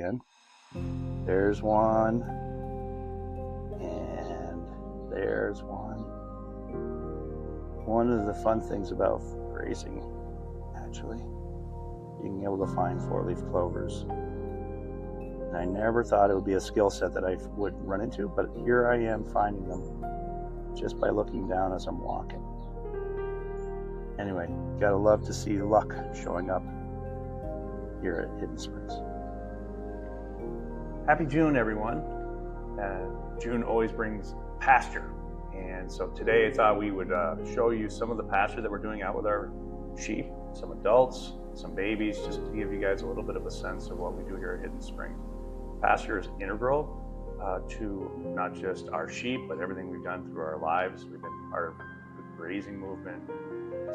again. There's one, and there's one. One of the fun things about grazing, actually, being able to find four-leaf clovers. And I never thought it would be a skill set that I would run into, but here I am finding them just by looking down as I'm walking. Anyway, gotta love to see luck showing up here at Hidden Springs. Happy June, everyone. June always brings pasture. And so today I thought we would show you some of the pasture that we're doing out with our sheep, some adults, some babies, just to give you guys a little bit of a sense of what we do here at Hidden Springs. Pasture is integral to not just our sheep, but everything we've done through our lives. We've been part of the grazing movement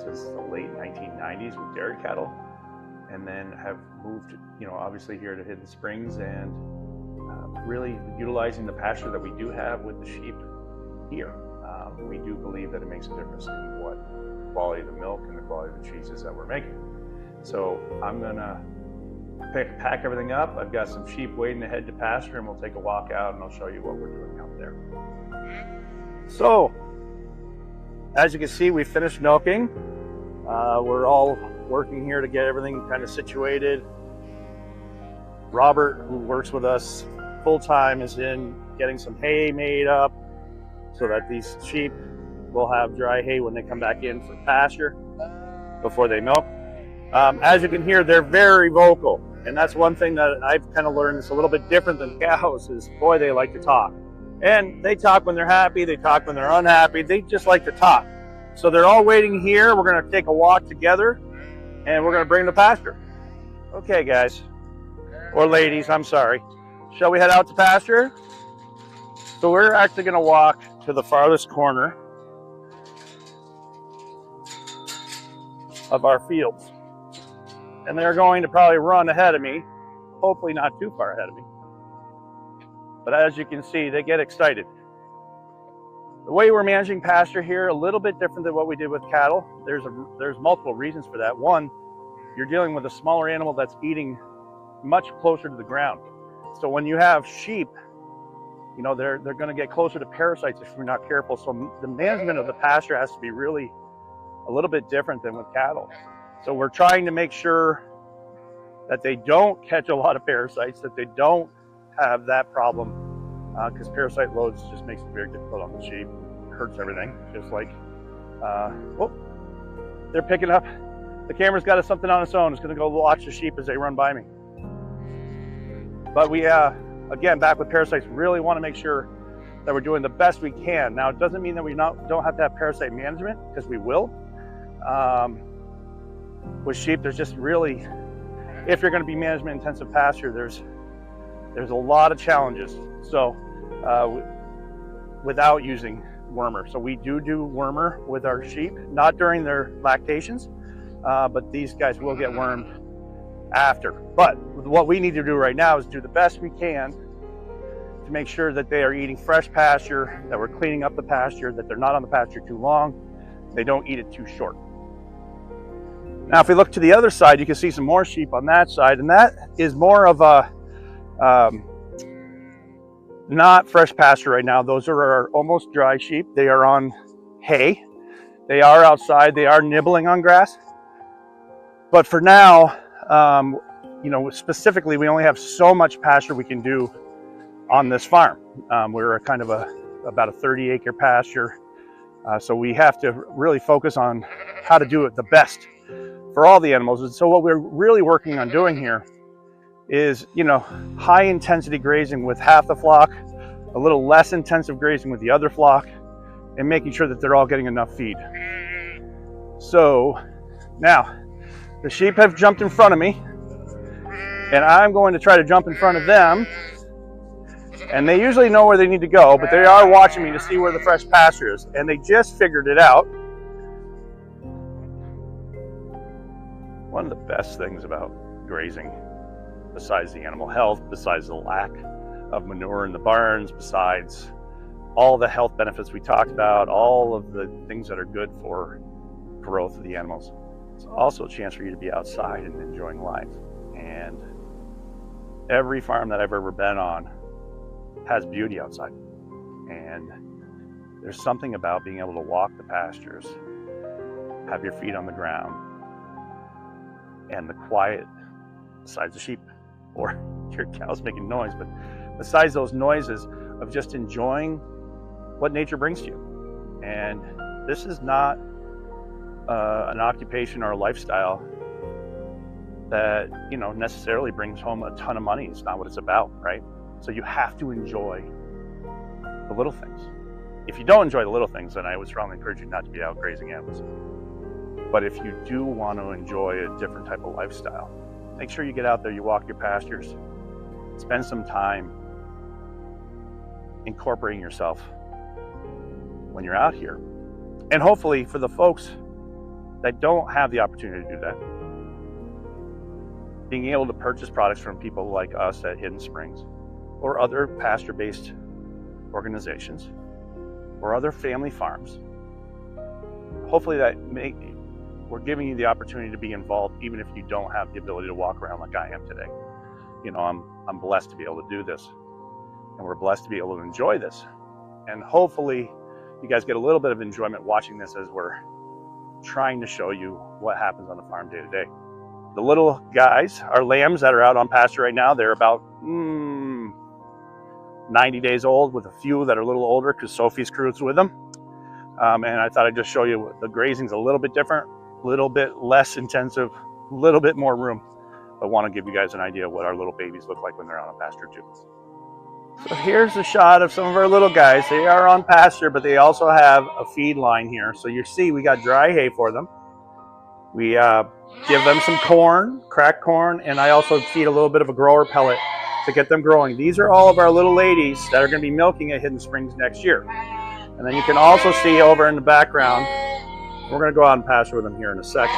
since the late 1990s with dairy cattle, and then have moved, obviously here to Hidden Springs and really utilizing the pasture that we do have with the sheep here. We do believe that it makes a difference in what quality of the milk and the quality of the cheeses that we're making. So I'm gonna pack everything up. I've got some sheep waiting to head to pasture, and we'll take a walk out and I'll show you what we're doing out there. So, as you can see, we finished milking. We're all working here to get everything kind of situated. Robert, who works with us full-time, is in getting some hay made up so that these sheep will have dry hay when they come back in for pasture before they milk. As you can hear, they're very vocal, and that's one thing that I've kind of learned is a little bit different than cows is, boy, they like to talk. And they talk when they're happy, they talk when they're unhappy, they just like to talk. So they're all waiting here. We're gonna take a walk together and we're gonna bring them to pasture. Okay, guys, or ladies, I'm sorry. Shall we head out to pasture? So we're actually gonna walk to the farthest corner of our fields. And they're going to probably run ahead of me, hopefully not too far ahead of me. But as you can see, they get excited. The way we're managing pasture here, a little bit different than what we did with cattle. There's multiple reasons for that. One, you're dealing with a smaller animal that's eating much closer to the ground. So when you have sheep, they're going to get closer to parasites if we're not careful. So the management of the pasture has to be really a little bit different than with cattle. So we're trying to make sure that they don't catch a lot of parasites, that they don't have that problem, because parasite loads just makes it very difficult on the sheep. It hurts everything, just like, they're picking up. The camera's got something on its own. It's gonna go watch the sheep as they run by me. But we, again, back with parasites, really wanna make sure that we're doing the best we can. Now, it doesn't mean that we don't have to have parasite management, because we will. With sheep, there's just really, if you're gonna be management intensive pasture, there's a lot of challenges. So without using wormer. So we do wormer with our sheep, not during their lactations, but these guys will get wormed after. But what we need to do right now is do the best we can to make sure that they are eating fresh pasture, that we're cleaning up the pasture, that they're not on the pasture too long, they don't eat it too short. Now, if we look to the other side, you can see some more sheep on that side, and that is more of a not fresh pasture right now. Those are our almost dry sheep. They are on hay. They are outside. They are nibbling on grass. But for now, specifically, we only have so much pasture we can do on this farm. We're kind of about a 30-acre pasture. So we have to really focus on how to do it the best for all the animals. And so what we're really working on doing here is, high intensity grazing with half the flock, a little less intensive grazing with the other flock, and making sure that they're all getting enough feed. So now the sheep have jumped in front of me, and I'm going to try to jump in front of them. And they usually know where they need to go, but they are watching me to see where the fresh pasture is, and they just figured it out. One of the best things about grazing, besides the animal health, besides the lack of manure in the barns, besides all the health benefits we talked about, all of the things that are good for growth of the animals, it's also a chance for you to be outside and enjoying life. And Every farm that I've ever been on has beauty outside. And there's something about being able to walk the pastures, have your feet on the ground, and the quiet, besides the sheep or your cows making noise, but besides those noises of just enjoying what nature brings to you. And this is not an occupation or a lifestyle that, you know, necessarily brings home a ton of money. It's not what it's about, right? So you have to enjoy the little things. If you don't enjoy the little things, then I would strongly encourage you not to be out grazing animals. But if you do want to enjoy a different type of lifestyle, make sure you get out there, you walk your pastures, spend some time incorporating yourself when you're out here. And hopefully for the folks that don't have the opportunity to do that, being able to purchase products from people like us at Hidden Springs or other pasture-based organizations or other family farms, hopefully we're giving you the opportunity to be involved even if you don't have the ability to walk around like I am today. You know, I'm blessed to be able to do this, and we're blessed to be able to enjoy this. And hopefully you guys get a little bit of enjoyment watching this as we're trying to show you what happens on the farm day to day. The little guys, our lambs that are out on pasture right now, they're about 90 days old, with a few that are a little older because Sophie's crew's with them. And I thought I'd just show you the grazing's a little bit different, a little bit less intensive, a little bit more room. But I want to give you guys an idea of what our little babies look like when they're out on pasture too. So here's a shot of some of our little guys. They are on pasture, but they also have a feed line here. So you see we got dry hay for them. We give them some corn, cracked corn, and I also feed a little bit of a grower pellet to get them growing. These are all of our little ladies that are going to be milking at Hidden Springs next year. And then you can also see over in the background, we're going to go out and pasture with them here in a second.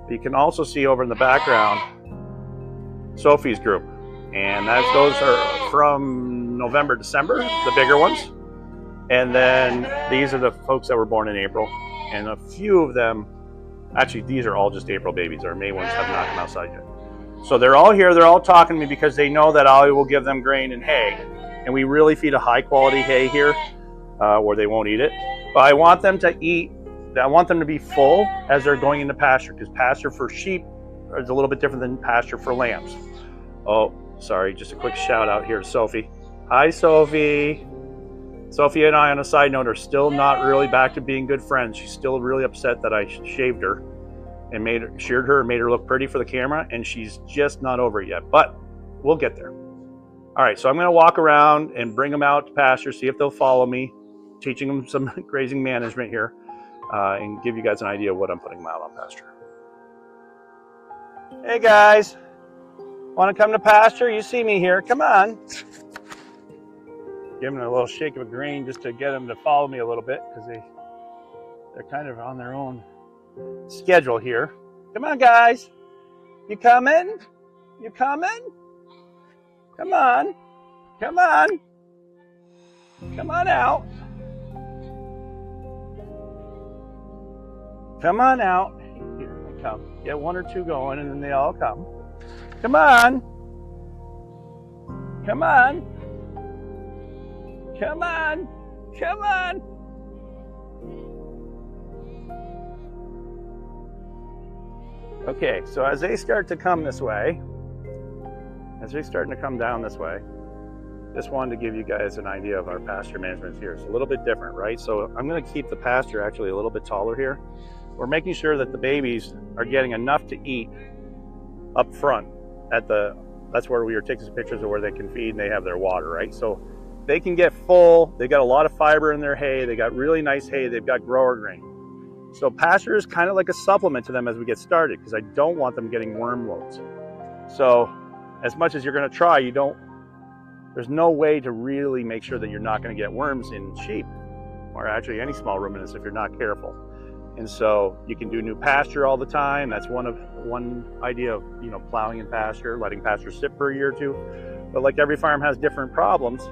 But you can also see over in the background Sophie's group. And those are from November, December, the bigger ones. And then these are the folks that were born in April. And a few of them, actually these are all just April babies. Our May ones have not come outside yet. So they're all here, they're all talking to me because they know that I will give them grain and hay. And we really feed a high quality hay here where they won't eat it. But I want them to eat, I want them to be full as they're going into pasture, because pasture for sheep is a little bit different than pasture for lambs. Oh, sorry, just a quick shout out here to Sophie. Hi, Sophie. Sophie and I, on a side note, are still not really back to being good friends. She's still really upset that I shaved her and sheared her and made her look pretty for the camera, and she's just not over it yet, but we'll get there. All right, so I'm gonna walk around and bring them out to pasture, see if they'll follow me, teaching them some grazing management here, and give you guys an idea of what I'm putting them out on pasture. Hey guys, wanna come to pasture? You see me here, come on. Give them a little shake of a grain just to get them to follow me a little bit, because they're kind of on their own schedule here. Come on guys, you coming? You coming? Come on, come on, come on out. Come on out. Here they come. Get one or two going and then they all come. Come on. Come on. Come on. Come on. Okay, so as they start to come this way, as they're starting to come down this way, just wanted to give you guys an idea of our pasture management here. It's a little bit different, right? So I'm going to keep the pasture actually a little bit taller here. We're making sure that the babies are getting enough to eat up front that's where we were taking some pictures of where they can feed and they have their water, right? So they can get full, they got a lot of fiber in their hay, they got really nice hay, they've got grower grain. So pasture is kind of like a supplement to them as we get started, because I don't want them getting worm loads. So as much as you're going to try, there's no way to really make sure that you're not going to get worms in sheep, or actually any small ruminants if you're not careful. And so you can do new pasture all the time. That's one idea of, you know, plowing in pasture, letting pasture sit for a year or two. But like every farm has different problems,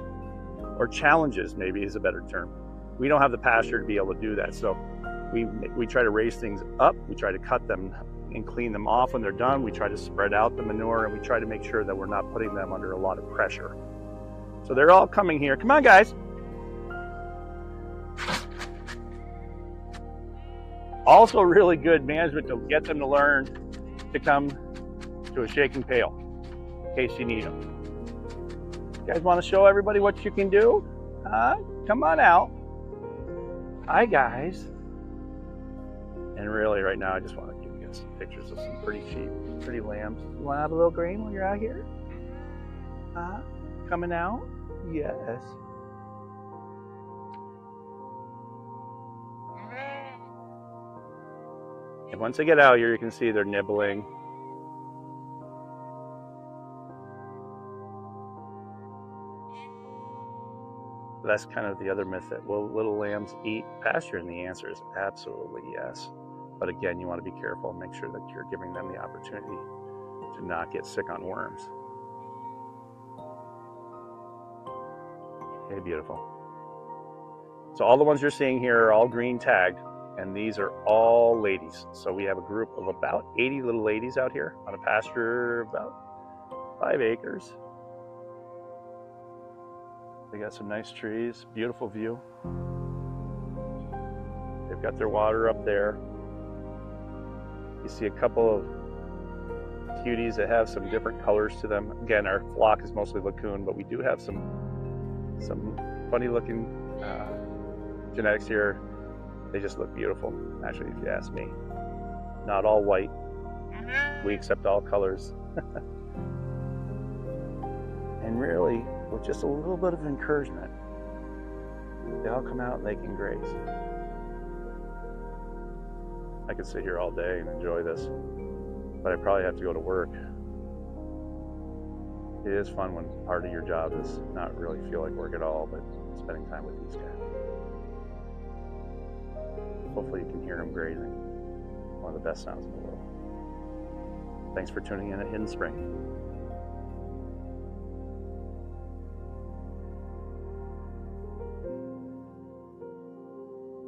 or challenges maybe is a better term. We don't have the pasture to be able to do that. So we try to raise things up. We try to cut them and clean them off when they're done. We try to spread out the manure, and we try to make sure that we're not putting them under a lot of pressure. So they're all coming here. Come on, guys. Also really good management to get them to learn to come to a shaking pail in case you need them. You guys want to show everybody what you can do? Huh? Come on out. Hi, guys. And really, right now, I just want to give you guys some pictures of some pretty sheep, pretty lambs. You want to have a little grain while you're out here? Huh? Coming out? Yes. And once they get out here, you can see they're nibbling. That's kind of the other myth that, will little lambs eat pasture? And the answer is absolutely yes. But again, you want to be careful and make sure that you're giving them the opportunity to not get sick on worms. Okay, beautiful. So all the ones you're seeing here are all green tagged, and these are all ladies. So we have a group of about 80 little ladies out here on a pasture about 5 acres. They got some nice trees, beautiful view. They've got their water up there. You see a couple of cuties that have some different colors to them. Again, our flock is mostly Lacoon, but we do have some funny looking genetics here. They just look beautiful, actually, if you ask me. Not all white. We accept all colors. And really, with just a little bit of encouragement, they all come out and they can graze. I could sit here all day and enjoy this, but I probably have to go to work. It is fun when part of your job is not really feel like work at all, but spending time with these guys. Hopefully you can hear them grazing. One of the best sounds in the world. Thanks for tuning in at Hidden Spring.